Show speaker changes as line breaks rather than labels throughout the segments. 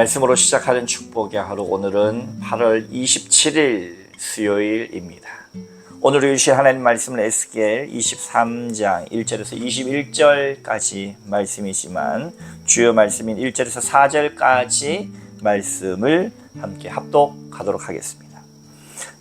말씀으로 시작하는 축복의 하루, 오늘은 8월 27일 수요일입니다. 오늘 주신 하나님 말씀은 에스겔 23장 1절에서 21절까지 말씀이지만 주요 말씀인 1절에서 4절까지 말씀을 함께 합독하도록 하겠습니다.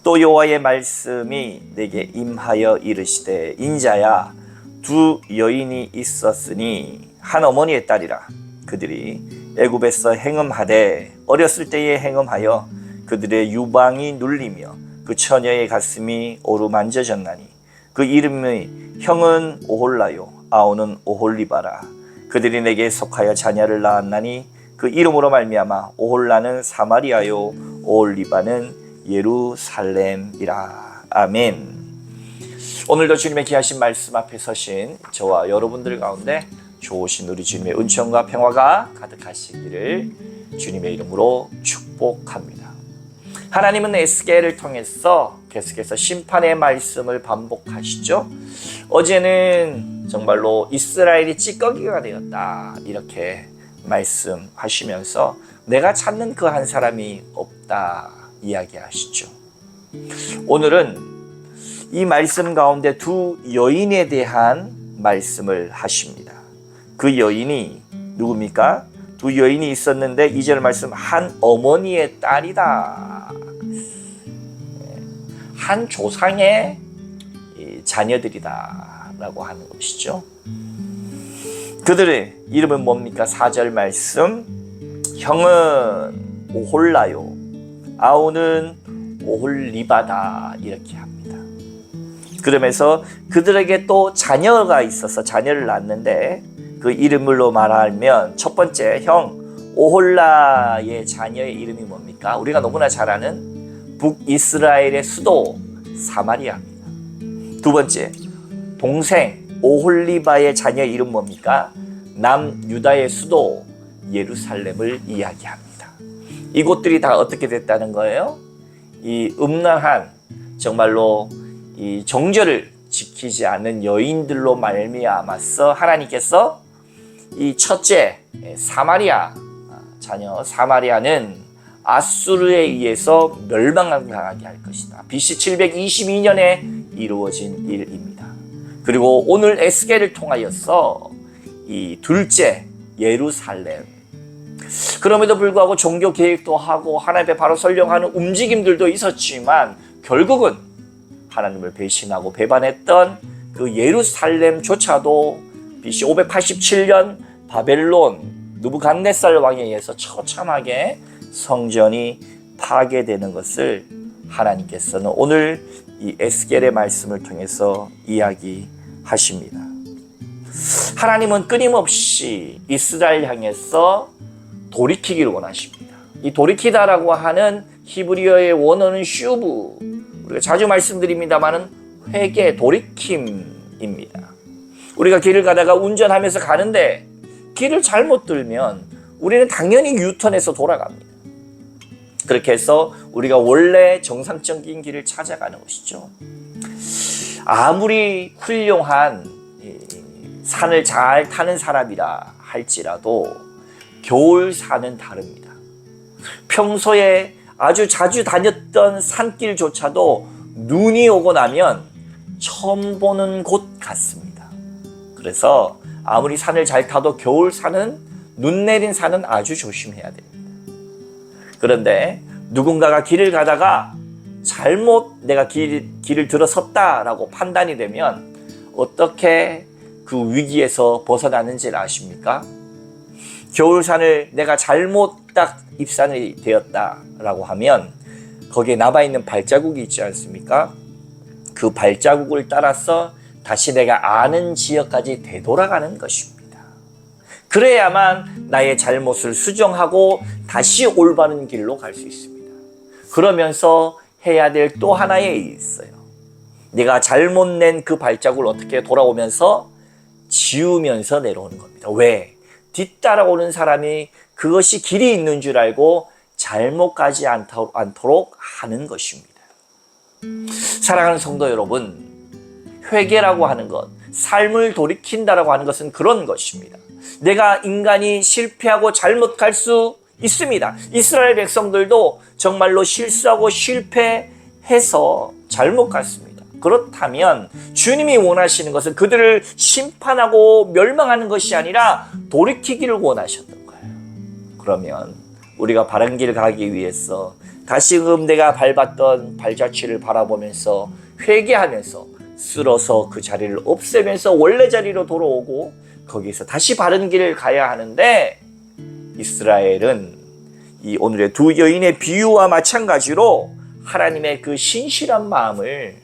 또 여호와의 말씀이 내게 임하여 이르시되, 인자야, 두 여인이 있었으니 한 어머니의 딸이라. 그들이 애굽에서 행음하되 어렸을 때에 행음하여 그들의 유방이 눌리며 그 처녀의 가슴이 오르만져졌나니 그 이름의 형은 오홀라요 아우는 오홀리바라. 그들이 내게 속하여 자녀를 낳았나니 그 이름으로 말미암아 오홀라는 사마리아요 오홀리바는 예루살렘이라. 아멘. 오늘도 주님의 귀하신 말씀 앞에 서신 저와 여러분들 가운데 좋으신 우리 주님의 은총과 평화가 가득하시기를 주님의 이름으로 축복합니다. 하나님은 에스겔을 통해서 계속해서 심판의 말씀을 반복하시죠. 어제는 정말로 이스라엘이 찌꺼기가 되었다 이렇게 말씀하시면서 내가 찾는 그 한 사람이 없다 이야기하시죠. 오늘은 이 말씀 가운데 두 여인에 대한 말씀을 하십니다. 그 여인이 누굽니까? 두 여인이 있었는데 2절 말씀, 한 어머니의 딸이다. 한 조상의 자녀들이다 라고 하는 것이죠. 그들의 이름은 뭡니까? 4절 말씀, 형은 오홀라요 아우는 오홀리바다 이렇게 합니다. 그러면서 그들에게 또 자녀가 있어서 자녀를 낳았는데 그 이름으로 말하면 첫 번째 형 오홀라의 자녀의 이름이 뭡니까? 우리가 너무나 잘 아는 북이스라엘의 수도 사마리아입니다. 두 번째 동생 오홀리바의 자녀의 이름 뭡니까? 남유다의 수도 예루살렘을 이야기합니다. 이곳들이 다 어떻게 됐다는 거예요? 이 음란한 정말로 이 정절을 지키지 않는 여인들로 말미암아서 하나님께서 이 첫째 사마리아 자녀 사마리아는 아수르에 의해서 멸망당하게 할 것이다. BC 722년에 이루어진 일입니다. 그리고 오늘 에스겔을 통하여서 이 둘째 예루살렘, 그럼에도 불구하고 종교 계획도 하고 하나님 앞에 바로 설령하는 움직임들도 있었지만 결국은 하나님을 배신하고 배반했던 그 예루살렘조차도 BC 587년 바벨론 느부갓네살 왕에 의해서 처참하게 성전이 파괴되는 것을 하나님께서는 오늘 이 에스겔의 말씀을 통해서 이야기하십니다. 하나님은 끊임없이 이스라엘 향해서 돌이키기를 원하십니다. 이 돌이키다라고 하는 히브리어의 원어는 슈브, 우리가 자주 말씀드립니다만은 회개, 돌이킴입니다. 우리가 길을 가다가 운전하면서 가는데 길을 잘못 들면 우리는 당연히 유턴해서 돌아갑니다. 그렇게 해서 우리가 원래 정상적인 길을 찾아가는 것이죠. 아무리 훌륭한 산을 잘 타는 사람이라 할지라도 겨울산은 다릅니다. 평소에 아주 자주 다녔던 산길조차도 눈이 오고 나면 처음 보는 곳 같습니다. 그래서 아무리 산을 잘 타도 겨울산은, 눈 내린 산은 아주 조심해야 됩니다. 그런데 누군가가 길을 가다가 잘못 내가 길을 들어섰다라고 판단이 되면 어떻게 그 위기에서 벗어나는지를 아십니까? 겨울산을 내가 잘못 딱 입산이 되었다라고 하면 거기에 남아있는 발자국이 있지 않습니까? 그 발자국을 따라서 다시 내가 아는 지역까지 되돌아가는 것입니다. 그래야만 나의 잘못을 수정하고 다시 올바른 길로 갈 수 있습니다. 그러면서 해야 될 또 하나의 일이 있어요. 내가 잘못 낸 그 발자국을 어떻게 돌아오면서 지우면서 내려오는 겁니다. 왜? 뒤따라오는 사람이 그것이 길이 있는 줄 알고 잘못 가지 않도록 하는 것입니다. 사랑하는 성도 여러분, 회개라고 하는 것, 삶을 돌이킨다라고 하는 것은 그런 것입니다. 내가 인간이 실패하고 잘못 갈 수 있습니다. 이스라엘 백성들도 정말로 실수하고 실패해서 잘못 갔습니다. 그렇다면 주님이 원하시는 것은 그들을 심판하고 멸망하는 것이 아니라 돌이키기를 원하셨던 거예요. 그러면 우리가 바른 길 가기 위해서 다시금 내가 밟았던 발자취를 바라보면서 회개하면서 쓸어서 그 자리를 없애면서 원래 자리로 돌아오고 거기서 다시 바른 길을 가야 하는데, 이스라엘은 이 오늘의 두 여인의 비유와 마찬가지로 하나님의 그 신실한 마음을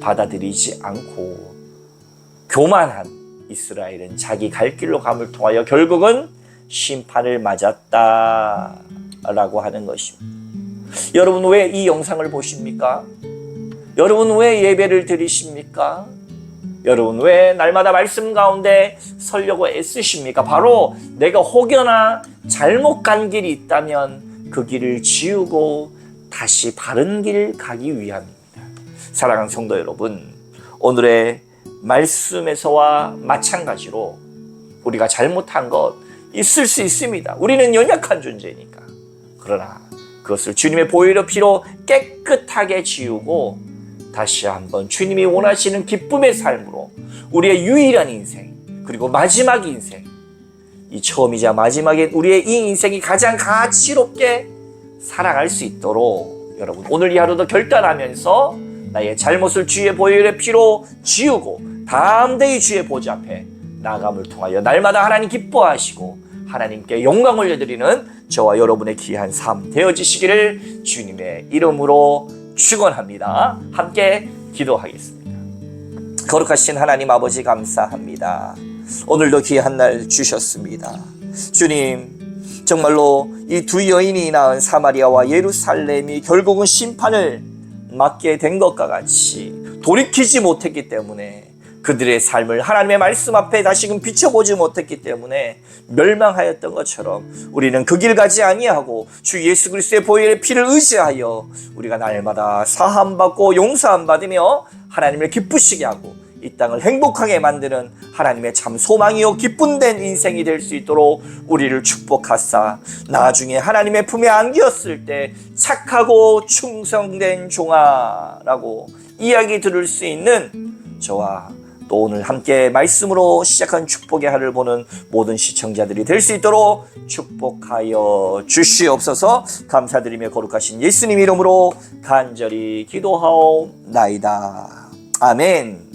받아들이지 않고 교만한 이스라엘은 자기 갈 길로 감을 통하여 결국은 심판을 맞았다라고 하는 것입니다. 여러분, 왜 이 영상을 보십니까? 여러분, 왜 예배를 드리십니까? 여러분, 왜 날마다 말씀 가운데 서려고 애쓰십니까? 바로 내가 혹여나 잘못 간 길이 있다면 그 길을 지우고 다시 바른 길 가기 위함입니다. 사랑하는 성도 여러분, 오늘의 말씀에서와 마찬가지로 우리가 잘못한 것 있을 수 있습니다. 우리는 연약한 존재니까. 그러나 그것을 주님의 보혈의 피로 깨끗하게 지우고 다시 한번 주님이 원하시는 기쁨의 삶으로 우리의 유일한 인생, 그리고 마지막 인생, 이 처음이자 마지막인 우리의 이 인생이 가장 가치롭게 살아갈 수 있도록 여러분, 오늘 이 하루도 결단하면서 나의 잘못을 주의 보혈의 피로 지우고 담대히 주의 보좌 앞에 나아감을 통하여 날마다 하나님 기뻐하시고 하나님께 영광 올려드리는 저와 여러분의 귀한 삶 되어지시기를 주님의 이름으로 축원합니다. 함께 기도하겠습니다. 거룩하신 하나님 아버지, 감사합니다. 오늘도 귀한 날 주셨습니다. 주님, 정말로 이 두 여인이 낳은 사마리아와 예루살렘이 결국은 심판을 맞게 된 것과 같이 돌이키지 못했기 때문에, 그들의 삶을 하나님의 말씀 앞에 다시금 비춰보지 못했기 때문에 멸망하였던 것처럼 우리는 그 길 가지 아니하고 주 예수 그리스도의 보혈의 피를 의지하여 우리가 날마다 사함받고 용서함 받으며 하나님을 기쁘시게 하고 이 땅을 행복하게 만드는 하나님의 참 소망이요 기쁨 된 인생이 될 수 있도록 우리를 축복하사 나중에 하나님의 품에 안겼을 때 착하고 충성된 종아라고 이야기 들을 수 있는 저와 또 오늘 함께 말씀으로 시작한 축복의 하루를 보는 모든 시청자들이 될 수 있도록 축복하여 주시옵소서. 감사드리며 거룩하신 예수님 이름으로 간절히 기도하옵나이다. 아멘.